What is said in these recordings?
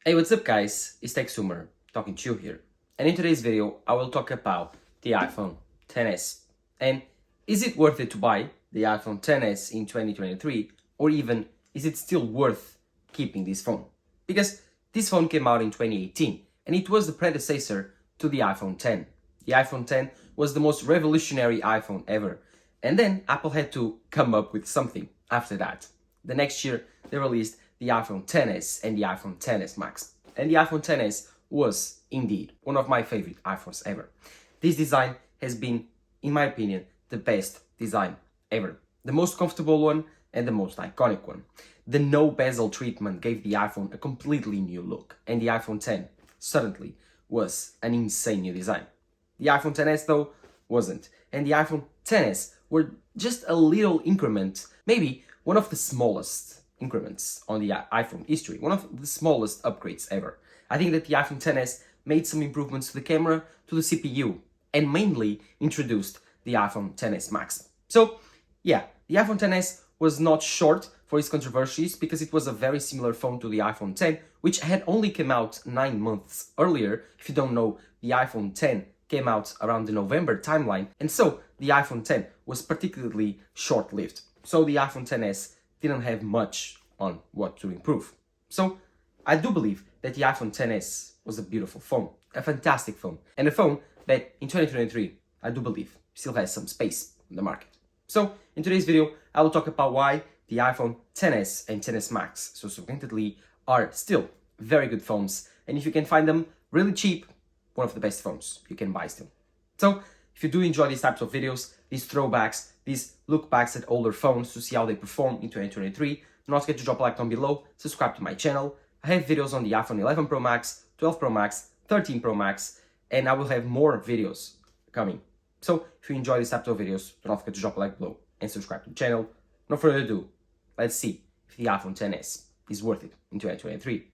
Hey, what's up guys? It's TechSumer talking to you here. And in today's video, I will talk about the iPhone XS. And is it worth it to buy the iPhone XS in 2023? Or even, is it still worth keeping this phone? Because this phone came out in 2018 and it was the predecessor to the iPhone X. The iPhone X was the most revolutionary iPhone ever. And then Apple had to come up with something after that. The next year, they released the iPhone XS and the iPhone XS Max. And the iPhone XS was, indeed, one of my favorite iPhones ever. This design has been, in my opinion, the best design ever. The most comfortable one and the most iconic one. The no bezel treatment gave the iPhone a completely new look, and the iPhone X certainly was an insane new design. The iPhone XS, though, wasn't. And the iPhone XS were just a little increment, maybe one of the smallest increments on the iPhone history, one of the smallest upgrades ever. I think that the iPhone XS made some improvements to the camera, to the CPU, and mainly introduced the iPhone XS Max. So, yeah, the iPhone XS was not short for its controversies because it was a very similar phone to the iPhone X, which had only come out 9 months earlier. If you don't know, the iPhone X came out around the November timeline, and so the iPhone X was particularly short-lived. So the iPhone XS didn't have much on what to improve. So I do believe that the iPhone XS was a beautiful phone, a fantastic phone, and a phone that in 2023, I do believe, still has some space in the market. So in today's video, I will talk about why the iPhone XS and XS Max, so subsequently, are still very good phones, and if you can find them really cheap, one of the best phones you can buy still. So if you do enjoy these types of videos, these throwbacks, these look backs at older phones to see how they perform in 2023, don't forget to drop a like down below, subscribe to my channel. I have videos on the iPhone 11 Pro Max, 12 Pro Max, 13 Pro Max, and I will have more videos coming. So if you enjoy these types of videos, don't forget to drop a like below and subscribe to the channel. No further ado, let's see if the iPhone XS is worth it in 2023.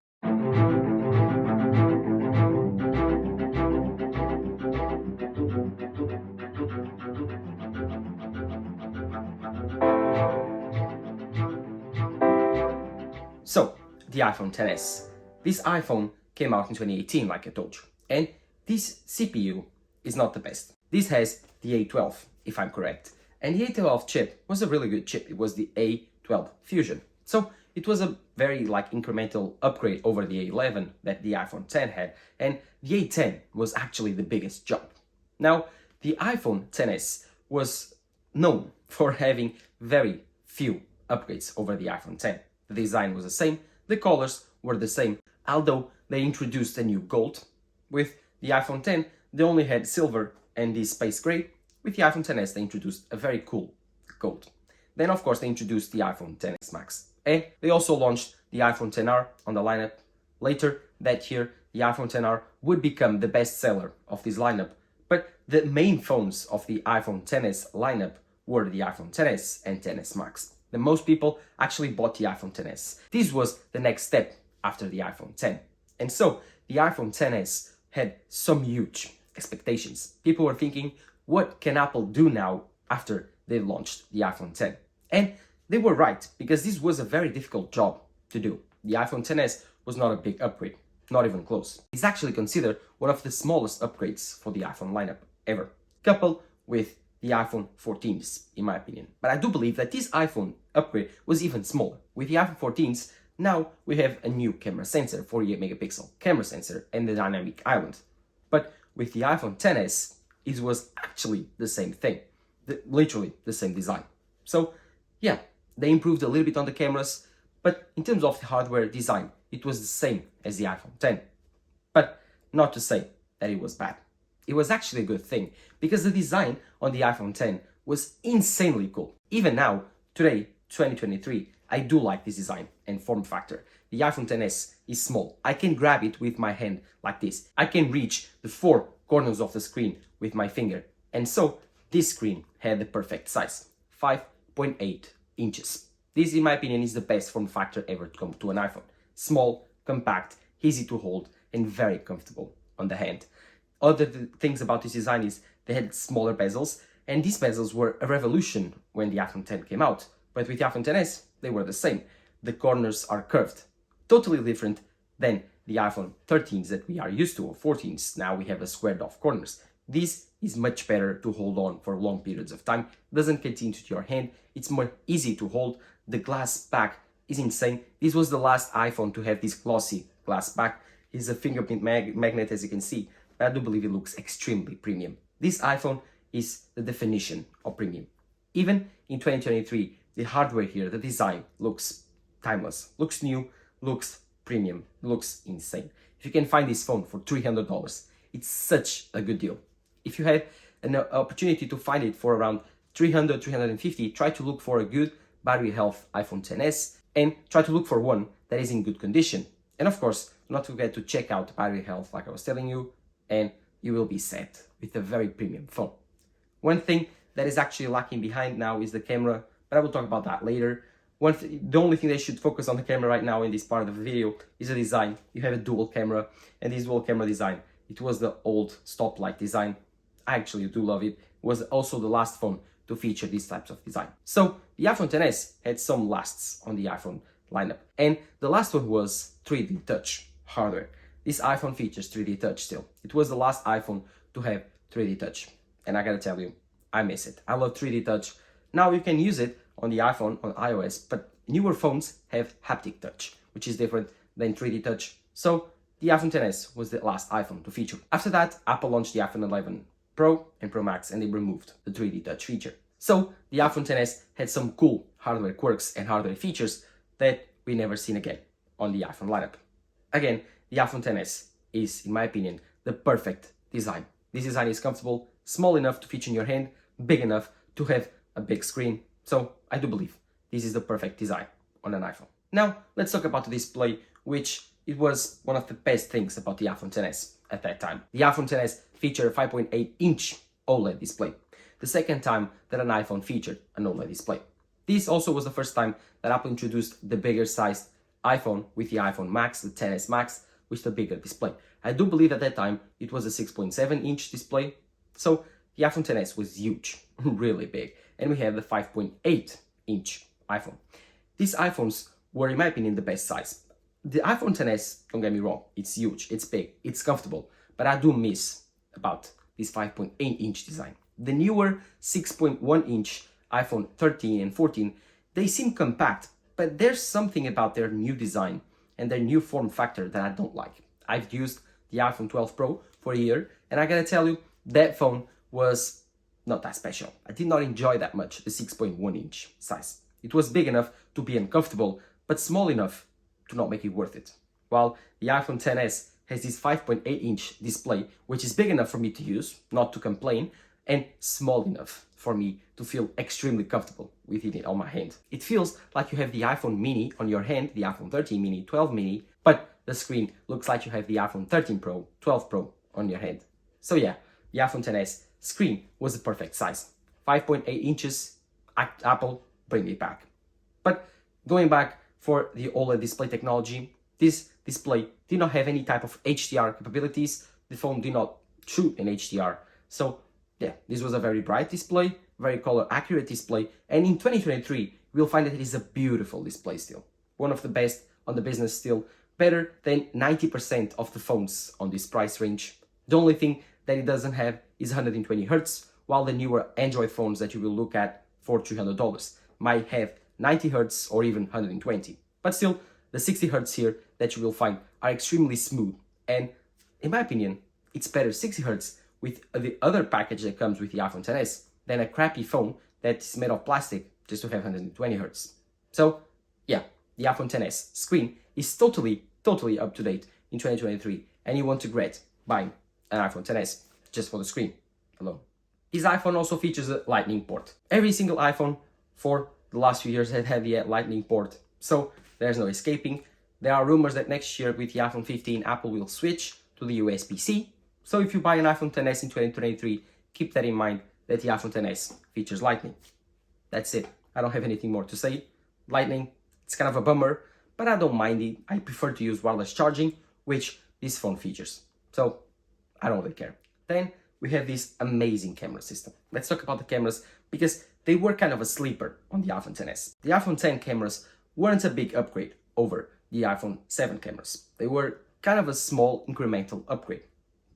So, the iPhone XS. This iPhone came out in 2018, like I told you, and this CPU is not the best. This has the A12, if I'm correct, and the A12 chip was a really good chip. It was the A12 Fusion. So it was a very incremental upgrade over the A11 that the iPhone X had, and the A10 was actually the biggest jump. Now, the iPhone XS was known for having very few upgrades over the iPhone X. The design was the same, the colors were the same, although they introduced a new gold. With the iPhone X, they only had silver and this space gray. With the iPhone XS, they introduced a very cool gold. Then, of course, they introduced the iPhone XS Max. And they also launched the iPhone XR on the lineup. Later that year, the iPhone XR would become the best seller of this lineup. But the main phones of the iPhone XS lineup were the iPhone XS and XS Max. The most people actually bought the iPhone XS. This was the next step after the iPhone X. And so the iPhone XS had some huge expectations. People were thinking, what can Apple do now after they launched the iPhone X? And they were right, because this was a very difficult job to do. The iPhone XS was not a big upgrade, not even close. It's actually considered one of the smallest upgrades for the iPhone lineup ever, coupled with the iPhone 14s, in my opinion. But I do believe that this iPhone upgrade was even smaller. With the iPhone 14s, now we have a new camera sensor, 48 megapixel camera sensor, and the dynamic island. But with the iPhone XS, it was actually the same thing, literally the same design. So yeah, they improved a little bit on the cameras, but in terms of the hardware design, it was the same as the iPhone X. But not to say that it was bad. It was actually a good thing, because the design on the iPhone X was insanely cool. Even now, today, 2023, I do like this design and form factor. The iPhone XS is small. I can grab it with my hand like this. I can reach the 4 corners of the screen with my finger. And so, this screen had the perfect size, 5.8 inches. This, in my opinion, is the best form factor ever to come to an iPhone. Small, compact, easy to hold, and very comfortable on the hand. Other things about this design is they had smaller bezels, and these bezels were a revolution when the iPhone X came out. But with the iPhone XS, they were the same. The corners are curved, totally different than the iPhone 13s that we are used to, or 14s. Now we have a squared off corners. This is much better to hold on for long periods of time. Doesn't get into your hand. It's more easy to hold. The glass back is insane. This was the last iPhone to have this glossy glass back. It's a fingerprint magnet, as you can see. But I do believe it looks extremely premium. This iPhone is the definition of premium. Even in 2023, the hardware here, the design looks timeless, looks new, looks premium, looks insane. If you can find this phone for $300, it's such a good deal. If you have an opportunity to find it for around 300, 350, try to look for a good battery health iPhone XS and try to look for one that is in good condition. And of course, do not forget to check out battery health like I was telling you, and you will be set with a very premium phone. One thing that is actually lacking behind now is the camera, but I will talk about that later. The only thing they should focus on the camera right now in this part of the video is the design. You have a dual camera, and this dual camera design, it was the old stoplight design. I actually do love it. It was also the last phone to feature these types of design. So the iPhone XS had some lasts on the iPhone lineup, and the last one was 3D Touch hardware. This iPhone features 3D Touch still. It was the last iPhone to have 3D Touch, and I gotta tell you, I miss it. I love 3D Touch. Now you can use it on the iPhone, on iOS, but newer phones have haptic touch, which is different than 3D Touch. So the iPhone XS was the last iPhone to feature. After that, Apple launched the iPhone 11 Pro and Pro Max, and they removed the 3D Touch feature. So the iPhone XS had some cool hardware quirks and hardware features that we never seen again on the iPhone lineup. Again, the iPhone XS is, in my opinion, the perfect design. This design is comfortable, small enough to fit in your hand, big enough to have a big screen. So I do believe this is the perfect design on an iPhone. Now, let's talk about the display, which it was one of the best things about the iPhone XS at that time. The iPhone XS featured a 5.8-inch OLED display, the second time that an iPhone featured an OLED display. This also was the first time that Apple introduced the bigger sized iPhone with the iPhone Max, the XS Max, with the bigger display. I do believe at that time it was a 6.7-inch display, so the iPhone XS was huge, really big, and we have the 5.8-inch iPhone. These iPhones were, in my opinion, the best size. The iPhone XS, don't get me wrong, it's huge, it's big, it's comfortable, but I do miss about this 5.8-inch design. The newer 6.1-inch iPhone 13 and 14, they seem compact, but there's something about their new design and their new form factor that I don't like. I've used the iPhone 12 Pro for a year, and I gotta tell you, that phone was not that special. I did not enjoy that much the 6.1-inch size. It was big enough to be uncomfortable, but small enough to not make it worth it. While the iPhone XS has this 5.8-inch display, which is big enough for me to use, not to complain, and small enough for me to feel extremely comfortable with it on my hand. It feels like you have the iPhone mini on your hand, the iPhone 13 mini, 12 mini, but the screen looks like you have the iPhone 13 Pro, 12 Pro on your hand. So yeah, the iPhone XS screen was the perfect size. 5.8 inches, Apple, bring it back. But going back for the OLED display technology, this display did not have any type of HDR capabilities. The phone did not shoot in HDR. So yeah, this was a very bright display, very color accurate display, and in 2023, we'll find that it is a beautiful display still. One of the best on the business still, better than 90% of the phones on this price range. The only thing that it doesn't have is 120 Hz, while the newer Android phones that you will look at for $300 might have 90 Hz or even 120. But still, the 60 Hz here that you will find are extremely smooth, and in my opinion, it's better 60 Hz with the other package that comes with the iPhone XS than a crappy phone that is made of plastic just to have 120 Hz. So yeah, the iPhone XS screen is totally up to date in 2023, and you won't regret buying an iPhone XS just for the screen alone. This iPhone also features a Lightning port. Every single iPhone for the last few years has had the Lightning port, so there's no escaping. There are rumors that next year with the iPhone 15, Apple will switch to the USB-C. So if you buy an iPhone XS in 2023, keep that in mind that the iPhone XS features Lightning. That's it. I don't have anything more to say. Lightning, it's kind of a bummer, but I don't mind it. I prefer to use wireless charging, which this phone features. So I don't really care. Then we have this amazing camera system. Let's talk about the cameras because they were kind of a sleeper on the iPhone XS. The iPhone X cameras weren't a big upgrade over the iPhone 7 cameras. They were kind of a small incremental upgrade.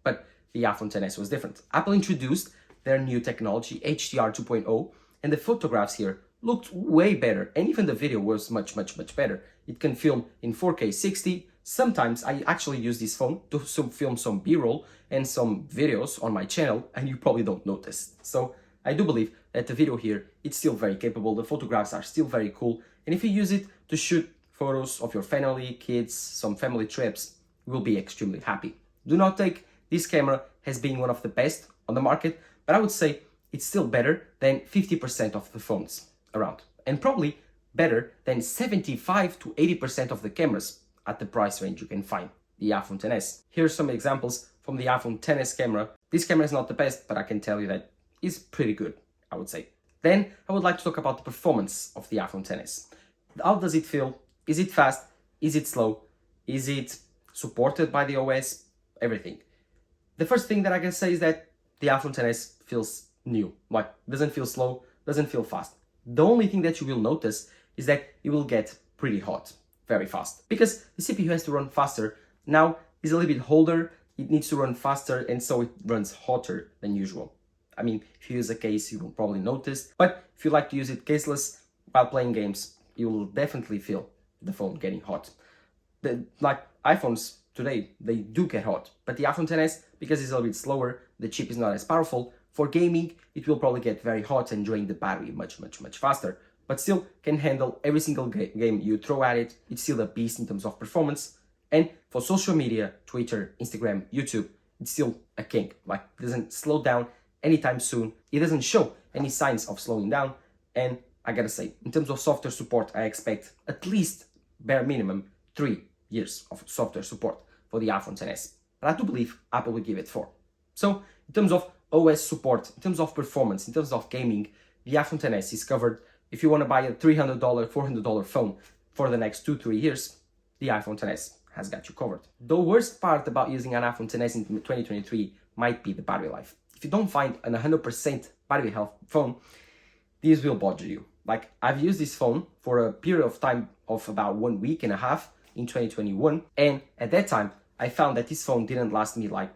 But the iPhone XS was different. Apple introduced their new technology, HDR 2.0, and the photographs here looked way better, and even the video was much better. It can film in 4K 60. Sometimes I actually use this phone to film some B-roll and some videos on my channel, and you probably don't notice. So I do believe that the video here, it's still very capable, the photographs are still very cool, and if you use it to shoot photos of your family, kids, some family trips, you will be extremely happy. Do not take this camera as being one of the best on the market, but I would say it's still better than 50% of the phones around, and probably better than 75 to 80% of the cameras at the price range you can find the iPhone XS. Here are some examples from the iPhone XS camera. This camera is not the best, but I can tell you that it's pretty good, I would say. Then I would like to talk about the performance of the iPhone XS. How does it feel? Is it fast? Is it slow? Is it supported by the OS? Everything. The first thing that I can say is that the iPhone XS feels new. Like, doesn't feel slow, doesn't feel fast. The only thing that you will notice is that it will get pretty hot very fast, because the CPU has to run faster. Now it's a little bit older, it needs to run faster, and so it runs hotter than usual. I mean, if you use a case, you will probably notice, but if you like to use it caseless while playing games, you will definitely feel the phone getting hot. Like iPhones today, they do get hot, but the iPhone XS, because it's a little bit slower, the chip is not as powerful. For gaming, it will probably get very hot and drain the battery much faster, but still can handle every single game you throw at it. It's still a beast in terms of performance. And for social media, Twitter, Instagram, YouTube, it's still a king. Like, it doesn't slow down anytime soon. It doesn't show any signs of slowing down. And I gotta say, in terms of software support, I expect at least bare minimum 3 years of software support for the iPhone XS. But I do believe Apple will give it 4. So in terms of OS support, in terms of performance, in terms of gaming, the iPhone XS is covered. If you want to buy a $300, $400 phone for the next 2-3 years, the iPhone XS has got you covered. The worst part about using an iPhone XS in 2023 might be the battery life. If you don't find an 100% battery health phone, this will bother you. Like, I've used this phone for a period of time of about 1 week and a half in 2021, and at that time, I found that this phone didn't last me like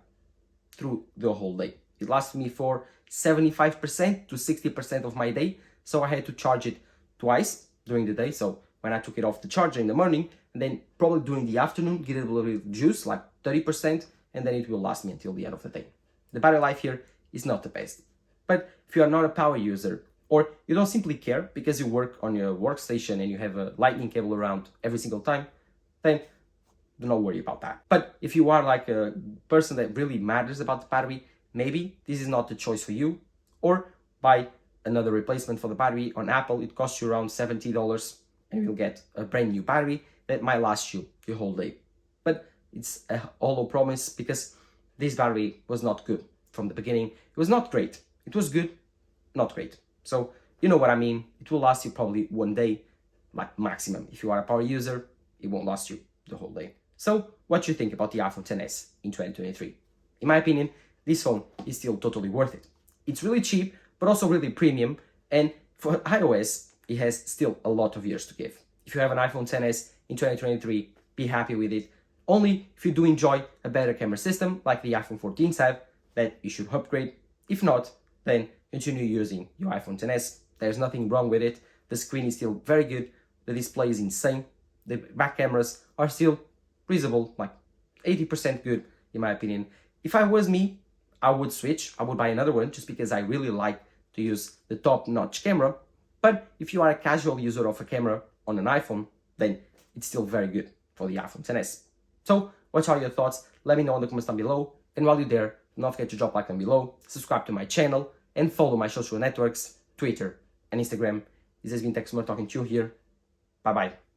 through the whole day. It lasted me for 75% to 60% of my day, so I had to charge it twice during the day. So when I took it off the charger in the morning, and then probably during the afternoon, give it a little bit of juice, like 30%, and then it will last me until the end of the day. The battery life here is not the best. But if you are not a power user, or you don't simply care because you work on your workstation and you have a lightning cable around every single time, then do not worry about that. But if you are like a person that really matters about the battery, maybe this is not the choice for you, or buy another replacement for the battery. On Apple, it costs you around $70, and you'll get a brand new battery that might last you the whole day. But it's a hollow promise, because this battery was not good from the beginning. It was not great. It was good, not great. So you know what I mean. It will last you probably 1 day, like maximum. If you are a power user, it won't last you the whole day. So what do you think about the iPhone XS in 2023? In my opinion, this phone is still totally worth it. It's really cheap, but also really premium, and for iOS, it has still a lot of years to give. If you have an iPhone XS in 2023, be happy with it. Only if you do enjoy a better camera system like the iPhone 14s have, that you should upgrade. If not, then continue using your iPhone XS. There's nothing wrong with it. The screen is still very good. The display is insane. The back cameras are still reasonable, like 80% good in my opinion. If I was me, I would switch. I would buy another one just because I really like to use the top-notch camera. But if you are a casual user of a camera on an iPhone, then it's still very good for the iPhone XS. So what are your thoughts? Let me know in the comments down below. And while you're there, don't forget to drop a like down below, subscribe to my channel, and follow my social networks, Twitter and Instagram. This has been Tech Smart talking to you here. Bye bye.